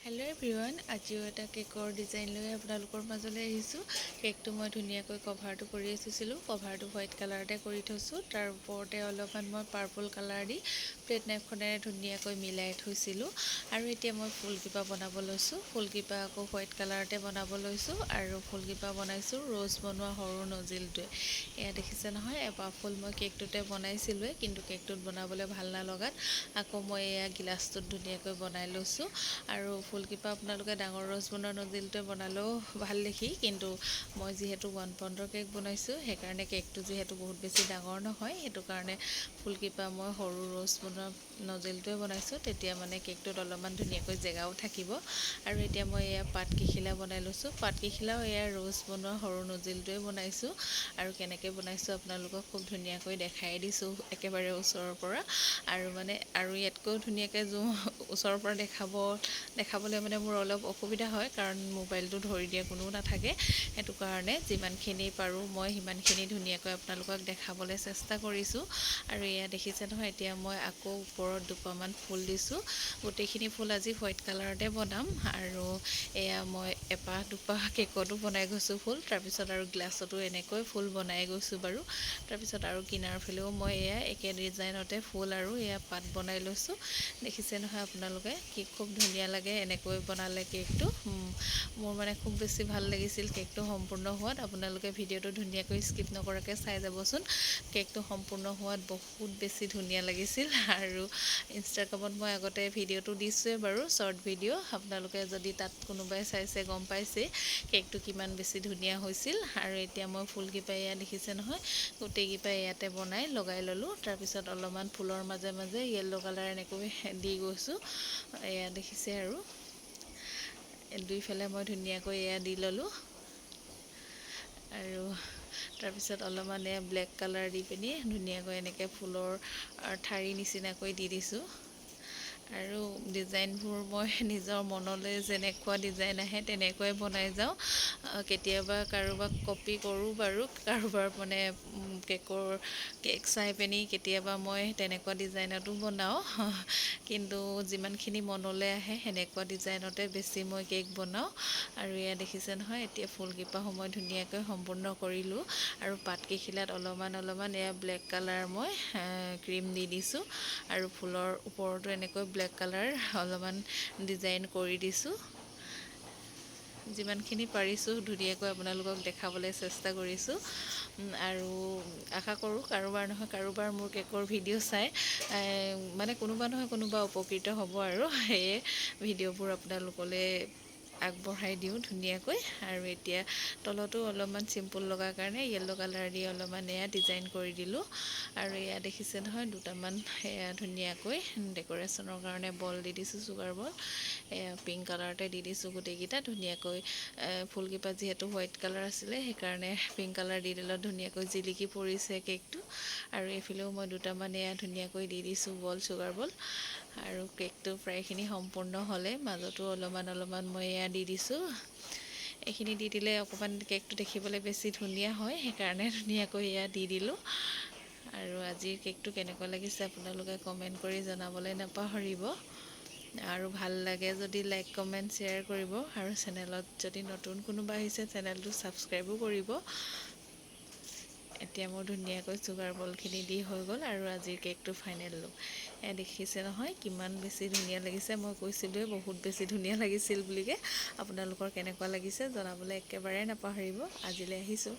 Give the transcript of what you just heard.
Hello' everyone, আজিও এটা কেকৰ ডিজাইন লৈ আপোনালোকৰ মাজলৈ আহিছোঁ। কেকটো মই ধুনীয়াকৈ কভাৰটো কৰি ৰাখিছিলোঁ। কভাৰটো হোৱাইট কালাৰতে কৰি থৈছোঁ। তাৰ ওপৰতে অলপমান মই পাৰ্পল কালাৰ দি প্লেট নাইফখনেৰে ধুনীয়াকৈ মিলাই থৈছিলোঁ। আৰু এতিয়া মই ফুলকিপা বনাব লৈছোঁ। ফুলকিপা আকৌ হোৱাইট কালাৰতে বনাব লৈছোঁ আৰু ফুলকিপা বনাইছোঁ ৰ'জ বনোৱা সৰু নজিলটোৱে। এয়া দেখিছে নহয়, এপাহ ফুল মই কেকটোতে বনাইছিলোঁৱে, কিন্তু কেকটোত বনাবলৈ ভাল নালগাত আকৌ মই এয়া গিলাচটোত ধুনীয়াকৈ বনাই লৈছোঁ। আৰু ফুলকিপা আপোনালোকে ডাঙৰ ৰ'জ বনোৱা নজিলটোৱে বনালেও ভাল দেখি, কিন্তু মই যিহেতু 1 পাউণ্ডৰ কেক বনাইছোঁ, সেইকাৰণে কেকটো যিহেতু বহুত বেছি ডাঙৰ নহয়, সেইটো কাৰণে ফুলকিপা মই সৰু ৰ'জ বনোৱা নজিলটোৱে বনাইছোঁ। তেতিয়া মানে কেকটোত অলপমান ধুনীয়াকৈ জেগাও থাকিব। আৰু এতিয়া মই এয়া পাতকেইখিলা বনাই লৈছোঁ। পাতকেইখিলাও এয়া ৰ'জ বনোৱা সৰু নজিলটোৱে বনাইছোঁ। আৰু কেনেকৈ বনাইছোঁ আপোনালোকক খুব ধুনীয়াকৈ দেখাই দিছোঁ একেবাৰে ওচৰৰ পৰা। আৰু ইয়াতকৈও ধুনীয়াকৈ ওচৰৰ পৰা দেখাবলৈ মানে মোৰ অলপ অসুবিধা হয়, কাৰণ মোবাইলটো ধৰি দিয়া কোনোও নাথাকে। সেইটো কাৰণে যিমানখিনি পাৰোঁ মই সিমানখিনি ধুনীয়াকৈ আপোনালোকক দেখাবলৈ চেষ্টা কৰিছোঁ। আৰু এয়া দেখিছে নহয়, এতিয়া মই আকৌ ওপৰত দুপাহমান ফুল দিছোঁ। গোটেইখিনি ফুল আজি হোৱাইট কালাৰতে বনাম। আৰু এয়া মই এপাহ দুপাহ কেকতো বনাই গৈছোঁ ফুল, তাৰপিছত আৰু গ্লাছতো এনেকৈ ফুল বনাই গৈছোঁ বাৰু। তাৰপিছত আৰু কিনাৰ ফালেও মই এয়া একে ডিজাইনতে ফুল আৰু এয়া পাত বনাই লৈছোঁ। দেখিছে নহয় আপোনালোকে, কি খুব ধুনীয়া লাগে এনেকৈ বনালে কেকটো। মোৰ মানে খুব বেছি ভাল লাগিছিল কেকটো সম্পূৰ্ণ হোৱাত। আপোনালোকে ভিডিঅ'টো ধুনীয়াকৈ স্কিপ নকৰাকৈ চাই যাবচোন। কেকটো সম্পূৰ্ণ হোৱাত বহুত বেছি ধুনীয়া লাগিছিল। আৰু ইনষ্টাগ্ৰামত মই আগতে ভিডিঅ'টো দিছোঁৱে বাৰু, শ্বৰ্ট ভিডিঅ'। আপোনালোকে যদি তাত কোনোবাই চাইছে গম পাইছে কেকটো কিমান বেছি ধুনীয়া হৈছিল। আৰু এতিয়া মই ফুলকেইপা এয়া দেখিছে নহয়, গোটেইকেইটা ইয়াতে বনাই লগাই ল'লোঁ। তাৰপিছত অলপমান ফুলৰ মাজে মাজে য়েল্ল' কালাৰ এনেকৈ দি গৈছোঁ। এয়া দেখিছে আৰু দুইফালে মই ধুনীয়াকৈ এয়া দি ল'লোঁ। আৰু তাৰপিছত অলপমান এয়া ব্লেক কালাৰ দি পিনি ধুনীয়াকৈ এনেকৈ ফুলৰ ঠাৰি নিচিনাকৈ দি দিছোঁ। আৰু ডিজাইনবোৰ মই নিজৰ মনলৈ যেনেকুৱা ডিজাইন আহে তেনেকুৱাই বনাই যাওঁ। কেতিয়াবা কাৰোবাক কপি কৰোঁ বাৰু, কাৰোবাৰ মানে কেক চাই পিনি কেতিয়াবা মই তেনেকুৱা ডিজাইনতো বনাওঁ। কিন্তু যিমানখিনি মনলৈ আহে সেনেকুৱা ডিজাইনতে বেছি মই কেক বনাওঁ। আৰু এয়া দেখিছে নহয়, এতিয়া ফুলকেইপা মই ধুনীয়াকৈ সম্পূৰ্ণ কৰিলোঁ। আৰু পাতকেইখিলাত অলপমান এয়া ব্লেক কালাৰ মই ক্ৰীম দি দিছোঁ। আৰু ফুলৰ ওপৰতো এনেকৈ ব্লেক কালাৰ অলপমান ডিজাইন কৰি দিছোঁ। যিমানখিনি পাৰিছোঁ ধুনীয়াকৈ আপোনালোকক দেখাবলৈ চেষ্টা কৰিছোঁ। আৰু আশা কৰোঁ কাৰোবাৰ নহয় কাৰোবাৰ মোৰ কেকৰ ভিডিঅ' চাই মানে কোনোবা নহয় কোনোবা উপকৃত হ'ব। আৰু সেয়ে ভিডিঅ'বোৰ আপোনালোকলৈ আগবঢ়াই দিওঁ ধুনীয়াকৈ। আৰু এতিয়া তলতো অলপমান চিম্পুল লগাৰ কাৰণে য়েল্ল' কালাৰ দি অলপমান এয়া ডিজাইন কৰি দিলোঁ। আৰু এয়া দেখিছে নহয়, দুটামান এয়া ধুনীয়াকৈ ডেক'ৰেশ্যনৰ কাৰণে বল দি দিছোঁ, চুগাৰ বল। এয়া পিংক কালাৰতে দি দিছোঁ গোটেইকেইটা ধুনীয়াকৈ। ফুলকেইপা যিহেতু হোৱাইট কালাৰ আছিলে, সেইকাৰণে পিংক কালাৰ দি দিলত ধুনীয়াকৈ জিলিকি পৰিছে কেকটো। আৰু এইফালেও মই দুটামান এয়া ধুনীয়াকৈ দি দিছোঁ বল, চুগাৰ বল। আৰু কেকটো প্ৰায়খিনি সম্পূৰ্ণ হ'লে মাজতো অলপমান মই এয়া দি দিছোঁ। এইখিনি দি দিলে অকণমান কেকটো দেখিবলৈ বেছি ধুনীয়া হয়, সেইকাৰণে ধুনীয়াকৈ এয়া দি দিলোঁ। আৰু আজিৰ কেকটো কেনেকুৱা লাগিছে আপোনালোকে কমেণ্ট কৰি জনাবলৈ নাপাহৰিব। আৰু ভাল লাগে যদি লাইক কমেণ্ট শ্বেয়াৰ কৰিব। আৰু চেনেলত যদি নতুন কোনোবা আহিছে চেনেলটো ছাবস্ক্ৰাইবো কৰিব। এতিয়া মোৰ ধুনীয়াকৈ চুগাৰ বলখিনি দি হৈ গ'ল। আৰু আজিৰ কেকটো ফাইনেল লুক এয়া দেখিছে নহয়, কিমান বেছি ধুনীয়া লাগিছে। মই কৈছিলোঁৱে বহুত বেছি ধুনীয়া লাগিছিল বুলিকৈ। আপোনালোকৰ কেনেকুৱা লাগিছে জনাবলৈ একেবাৰে নাপাহৰিব। আজিলৈ আহিছোঁ।